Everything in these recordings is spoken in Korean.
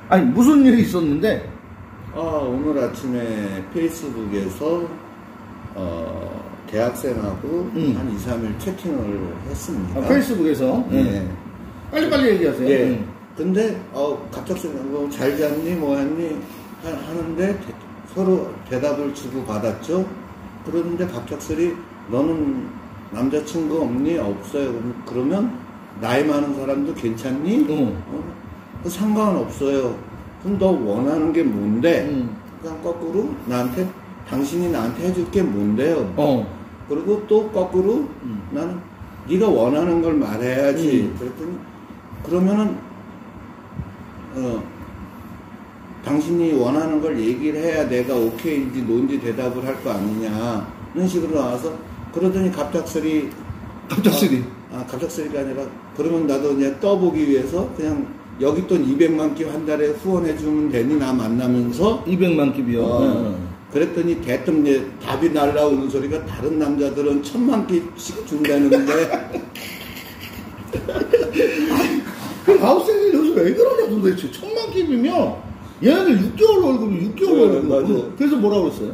아니, 무슨 일이 있었는데? 오늘 아침에 페이스북에서, 대학생하고 한 2, 3일 채팅을 했습니다. 페이스북에서? 네. 빨리빨리 얘기하세요. 예. 근데, 갑작스레, 잘 잤니, 뭐 했니? 하는데, 서로 대답을 주고받았죠. 그러는데 갑작스레, 너는 남자친구 없니? 없어요. 그러면, 나이 많은 사람도 괜찮니? 상관없어요. 그럼 너 원하는 게 뭔데? 그냥 거꾸로 당신이 나한테 해줄 게 뭔데요? 그리고 또 거꾸로 나는 네가 원하는 걸 말해야지. 그랬더니 그러면은 당신이 원하는 걸 얘기를 해야 내가 오케이인지 노인지 대답을 할 거 아니냐는 식으로 나와서 그러더니 갑작스레 갑작스레가 아니라 그러면 나도 그냥 떠보기 위해서 그냥 여기 돈 200만 끼 한 달에 후원해주면 되니 나 만나면서 200만 끼요. 그랬더니 대뜸 답이 날라오는 소리가 다른 남자들은 1000만 끼씩 준다는데 아웃생들이 요즘 왜 그러냐 도대체. 1000만 끼면 얘네들 6개월 월급이 6개월 월급. 그래서 뭐라고 했어요?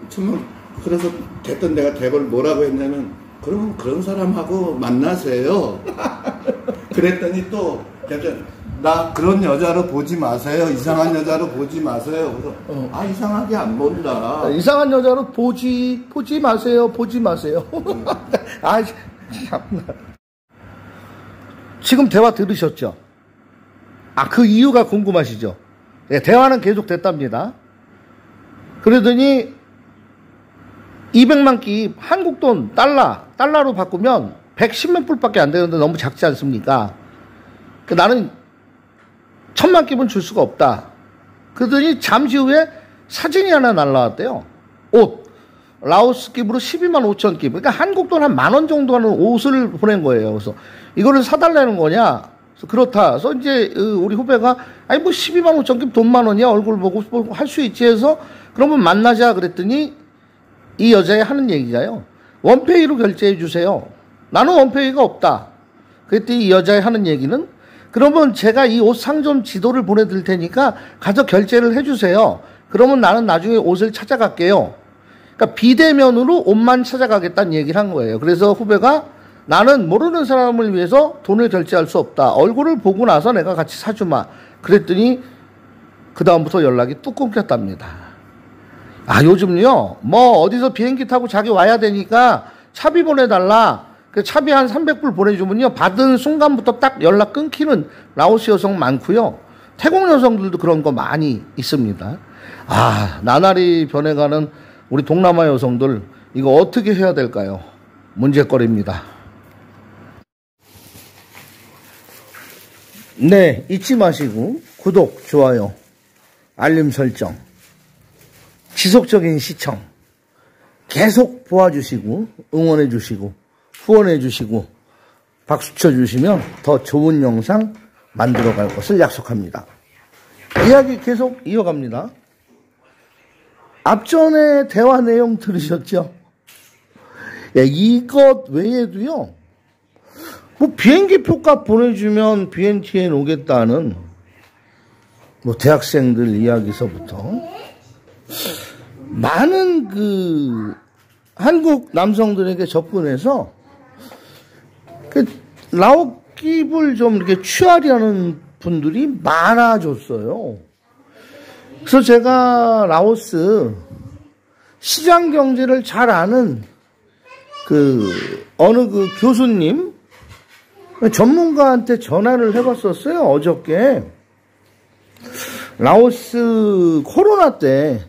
1000만. 그래서 대뜸 내가 대걸 뭐라고 했냐면 그러면 그런 사람하고 만나세요. 그랬더니 또 나 그런 여자로 보지 마세요. 이상한 여자로 보지 마세요. 그래서 이상하게 안 본다. 이상한 여자로 보지 마세요. 보지 마세요. 참나. 지금 대화 들으셨죠? 그 이유가 궁금하시죠? 네, 대화는 계속 됐답니다. 그러더니 200만 끼 한국 돈 달러로 바꾸면 110만 불밖에 안 되는데 너무 작지 않습니까? 나는 1000만 끼는 줄 수가 없다. 그러더니 잠시 후에 사진이 하나 날라왔대요. 옷. 라오스 끼으로 12만 5천 끼. 그러니까 한국 돈 한 10,000원 정도 하는 옷을 보낸 거예요. 그래서 이거를 사달라는 거냐? 그래서 그렇다. 그래서 이제 우리 후배가 뭐 12만 5천 끼 돈 10,000원이야. 얼굴 보고 할 수 있지 해서 그러면 만나자 그랬더니 이 여자애 하는 얘기가요. 원페이로 결제해 주세요. 나는 원페이가 없다. 그랬더니 이 여자애 하는 얘기는 그러면 제가 이 옷 상점 지도를 보내드릴 테니까 가서 결제를 해주세요. 그러면 나는 나중에 옷을 찾아갈게요. 그러니까 비대면으로 옷만 찾아가겠다는 얘기를 한 거예요. 그래서 후배가 나는 모르는 사람을 위해서 돈을 결제할 수 없다. 얼굴을 보고 나서 내가 같이 사주마. 그랬더니 그 다음부터 연락이 뚝 끊겼답니다. 요즘요 뭐 어디서 비행기 타고 자기 와야 되니까 차비 보내달라. 그 차비 한 300불 보내주면요 받은 순간부터 딱 연락 끊기는 라오스 여성 많고요. 태국 여성들도 그런 거 많이 있습니다. 나날이 변해가는 우리 동남아 여성들 이거 어떻게 해야 될까요? 문제거리입니다. 네, 잊지 마시고 구독, 좋아요, 알림 설정, 지속적인 시청 계속 보아주시고 응원해주시고 후원해주시고 박수 쳐주시면 더 좋은 영상 만들어갈 것을 약속합니다. 이야기 계속 이어갑니다. 앞전에 대화 내용 들으셨죠? 이것 외에도요 뭐 비행기 표값 보내주면 BNT에 오겠다는 뭐 대학생들 이야기서부터 많은 한국 남성들에게 접근해서 라오끼를 좀 이렇게 취하려는 분들이 많아졌어요. 그래서 제가 라오스 시장 경제를 잘 아는 어느 교수님 전문가한테 전화를 해봤었어요. 어저께 라오스 코로나 때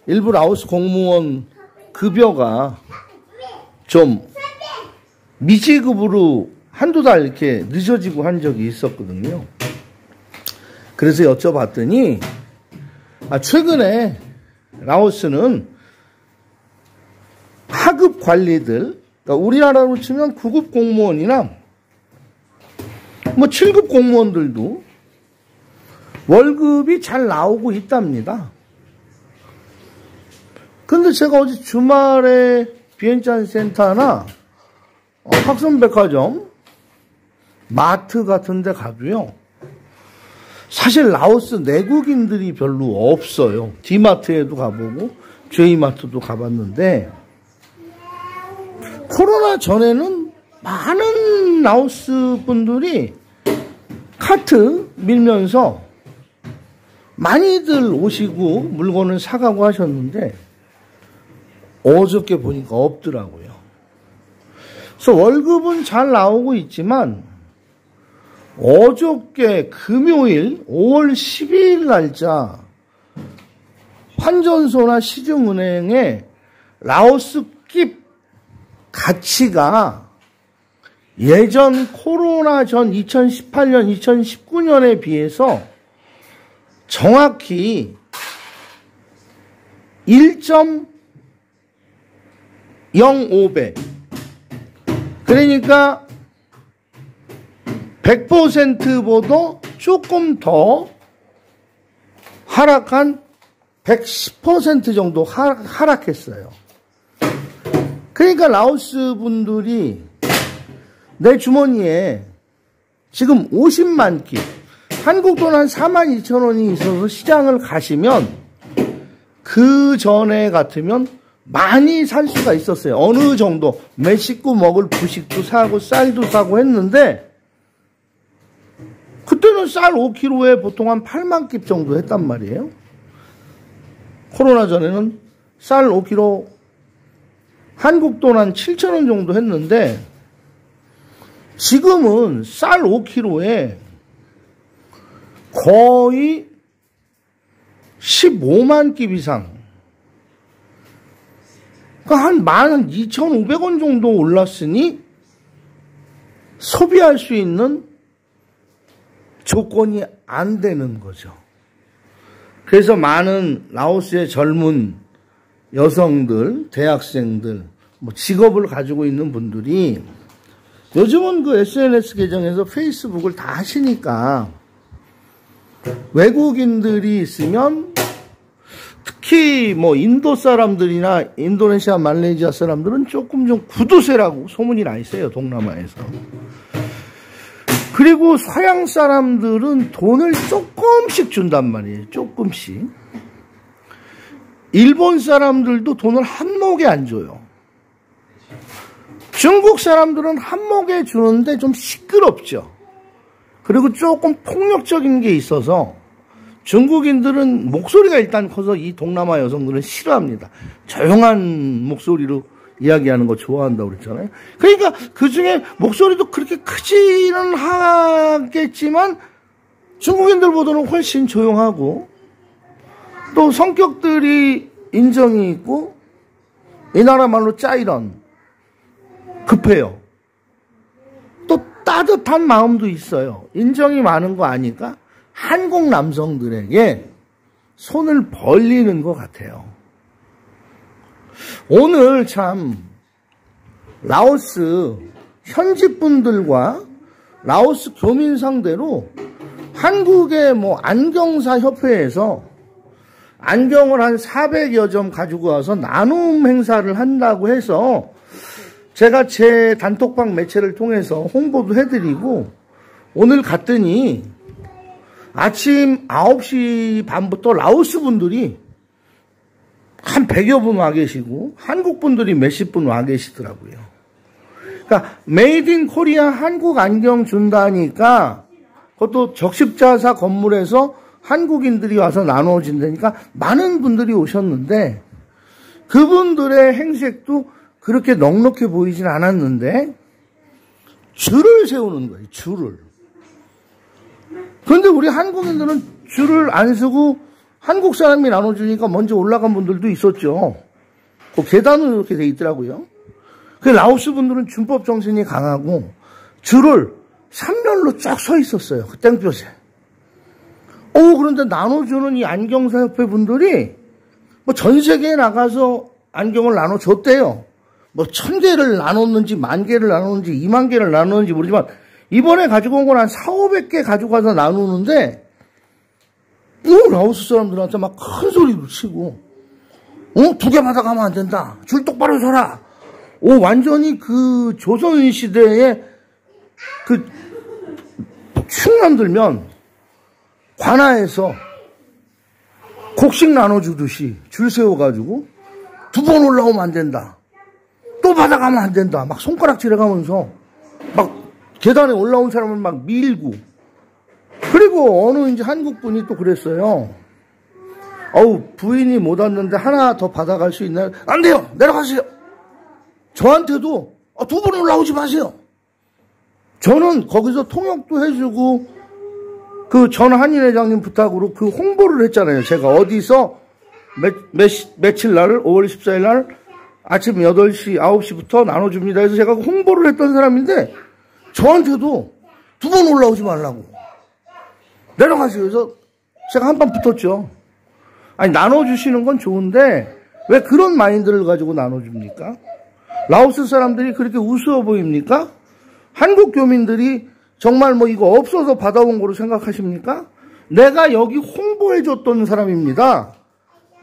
일부 라오스 공무원 급여가 좀 미지급으로 한두 달 이렇게 늦어지고 한 적이 있었거든요. 그래서 여쭤봤더니 최근에 라오스는 하급 관리들, 그러니까 우리나라로 치면 9급 공무원이나 뭐 7급 공무원들도 월급이 잘 나오고 있답니다. 근데 제가 어제 주말에 비엔찬 센터나 학선백화점, 마트 같은 데 가도요 사실 라오스 내국인들이 별로 없어요. 디마트에도 가보고 J마트도 가봤는데 코로나 전에는 많은 라오스 분들이 카트 밀면서 많이들 오시고 물건을 사가고 하셨는데 어저께 보니까 없더라고요. 그래서 월급은 잘 나오고 있지만 어저께 금요일 5월 12일 날짜 환전소나 시중은행에 라오스 깁 가치가 예전 코로나 전 2018년, 2019년에 비해서 정확히 1.05배. 그러니까 100%보다 조금 더 하락한 110% 정도 하락했어요. 그러니까 라오스 분들이 내 주머니에 지금 50만 깁, 한국 돈 한 42,000원이 있어서 시장을 가시면 그 전에 같으면 많이 살 수가 있었어요. 어느 정도 몇 식구 먹을 부식도 사고 쌀도 사고 했는데 그때는 쌀 5kg에 보통 한 8만 깁 정도 했단 말이에요. 코로나 전에는 쌀 5kg 한국 돈 한 7,000원 정도 했는데 지금은 쌀 5kg에 거의 15만 깁 이상, 그러니까 한 12,500원 정도 올랐으니 소비할 수 있는 조건이 안 되는 거죠. 그래서 많은 라오스의 젊은 여성들, 대학생들, 뭐 직업을 가지고 있는 분들이 요즘은 그 SNS 계정에서 페이스북을 다 하시니까 외국인들이 있으면 특히 뭐 인도 사람들이나 인도네시아, 말레이시아 사람들은 조금 좀 구두쇠라고 소문이 나 있어요, 동남아에서. 그리고 서양 사람들은 돈을 조금씩 준단 말이에요, 조금씩. 일본 사람들도 돈을 한몫에 안 줘요. 중국 사람들은 한몫에 주는데 좀 시끄럽죠. 그리고 조금 폭력적인 게 있어서 중국인들은 목소리가 일단 커서 이 동남아 여성들은 싫어합니다. 조용한 목소리로 이야기하는 거 좋아한다고 그랬잖아요. 그러니까 그 중에 목소리도 그렇게 크지는 하겠지만 중국인들보다는 훨씬 조용하고 또 성격들이 인정이 있고 이 나라 말로 짜이런 급해요. 또 따뜻한 마음도 있어요. 인정이 많은 거 아니까 한국 남성들에게 손을 벌리는 것 같아요. 오늘 참 라오스 현지 분들과 라오스 교민 상대로 한국의 뭐 안경사 협회에서 안경을 한 400여 점 가지고 와서 나눔 행사를 한다고 해서 제가 제 단톡방 매체를 통해서 홍보도 해드리고 오늘 갔더니 아침 9시 반부터 라오스 분들이 한 100여 분 와 계시고 한국 분들이 몇십 분 와 계시더라고요. 그러니까 메이드 인 코리아 한국 안경 준다니까 그것도 적십자사 건물에서 한국인들이 와서 나눠진다니까 많은 분들이 오셨는데 그분들의 행색도 그렇게 넉넉해 보이진 않았는데 줄을 세우는 거예요. 줄을. 그런데 우리 한국인들은 줄을 안 서고 한국 사람이 나눠주니까 먼저 올라간 분들도 있었죠. 그 계단으로 이렇게 돼 있더라고요. 그 라오스 분들은 준법 정신이 강하고 줄을 3면로 쫙 서 있었어요. 그 땡볕에. 그런데 나눠주는 이 안경사 협회 분들이 뭐 전 세계에 나가서 안경을 나눠줬대요. 뭐 1000개를 나눴는지 10,000개를 나눴는지 20,000개를 나눴는지 모르지만 이번에 가지고 온 건 한 400~500개 가지고 가서 나누는데 라오스 사람들한테 막 큰 소리도 치고 2개 받아가면 안 된다. 줄 똑바로 서라. 완전히 그 조선시대에 그 흉년 들면 관아에서 곡식 나눠주듯이 줄 세워가지고 2번 올라오면 안 된다. 또 받아가면 안 된다. 막 손가락질해가면서 막 계단에 올라온 사람을 막 밀고. 그리고 어느 이제 한국 분이 또 그랬어요. 부인이 못 왔는데 하나 더 받아갈 수 있나요? 안 돼요. 내려가세요. 저한테도 2번 올라오지 마세요. 저는 거기서 통역도 해주고 그 전 한인회장님 부탁으로 그 홍보를 했잖아요. 제가 어디서 며칠 날 5월 14일 날 아침 8시, 9시부터 나눠줍니다 해서 제가 홍보를 했던 사람인데 저한테도 2번 올라오지 말라고. 내려가세요. 그래서 제가 한 번 붙었죠. 아니, 나눠주시는 건 좋은데 왜 그런 마인드를 가지고 나눠줍니까? 라오스 사람들이 그렇게 우스워 보입니까? 한국 교민들이 정말 뭐 이거 없어서 받아온 거로 생각하십니까? 내가 여기 홍보해줬던 사람입니다.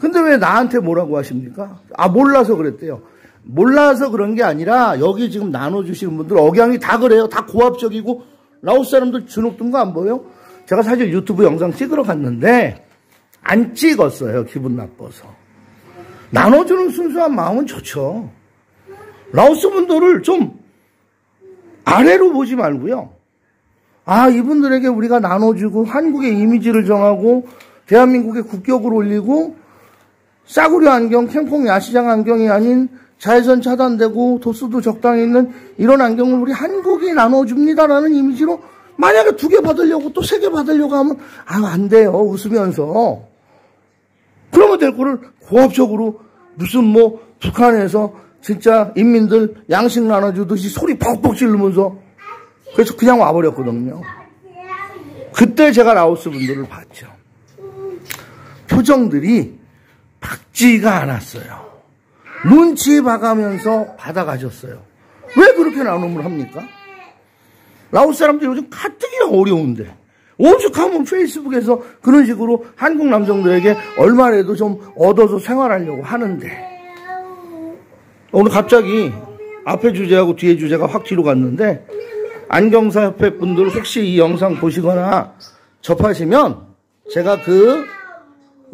근데 왜 나한테 뭐라고 하십니까? 몰라서 그랬대요. 몰라서 그런 게 아니라 여기 지금 나눠주시는 분들 억양이 다 그래요. 다 고압적이고 라오스 사람들 주눅 든 거 안 보여요? 제가 사실 유튜브 영상 찍으러 갔는데 안 찍었어요. 기분 나빠서. 나눠주는 순수한 마음은 좋죠. 라오스 분들을 좀 아래로 보지 말고요. 이분들에게 우리가 나눠주고 한국의 이미지를 정하고 대한민국의 국격을 올리고 싸구려 안경, 캠콩 야시장 안경이 아닌 자외선 차단되고 도수도 적당히 있는 이런 안경을 우리 한국이 나눠줍니다라는 이미지로 만약에 2개 받으려고 또 3개 받으려고 하면 안 돼요. 웃으면서. 그러면 될 거를 고압적으로 무슨 뭐 북한에서 진짜 인민들 양식 나눠주듯이 소리 벅벅 지르면서 그래서 그냥 와버렸거든요. 그때 제가 라오스 분들을 봤죠. 표정들이 밝지가 않았어요. 눈치 봐가면서 받아가셨어요. 왜 그렇게 나눔을 합니까? 라오스 사람들이 요즘 가뜩이나 어려운데 오죽하면 페이스북에서 그런 식으로 한국 남성들에게 얼마라도 좀 얻어서 생활하려고 하는데 오늘 갑자기 앞에 주제하고 뒤에 주제가 확 뒤로 갔는데 안경사협회 분들 혹시 이 영상 보시거나 접하시면 제가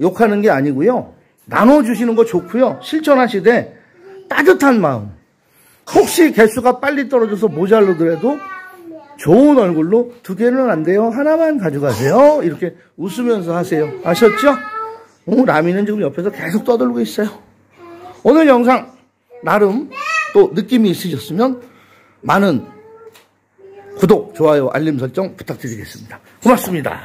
욕하는 게 아니고요. 나눠주시는 거 좋고요. 실천하시되 따뜻한 마음. 혹시 개수가 빨리 떨어져서 모자르더라도 좋은 얼굴로 2개는 안 돼요. 하나만 가져가세요. 이렇게 웃으면서 하세요. 아셨죠? 라미는 지금 옆에서 계속 떠들고 있어요. 오늘 영상 나름 또 느낌이 있으셨으면 많은 구독, 좋아요, 알림 설정 부탁드리겠습니다. 고맙습니다.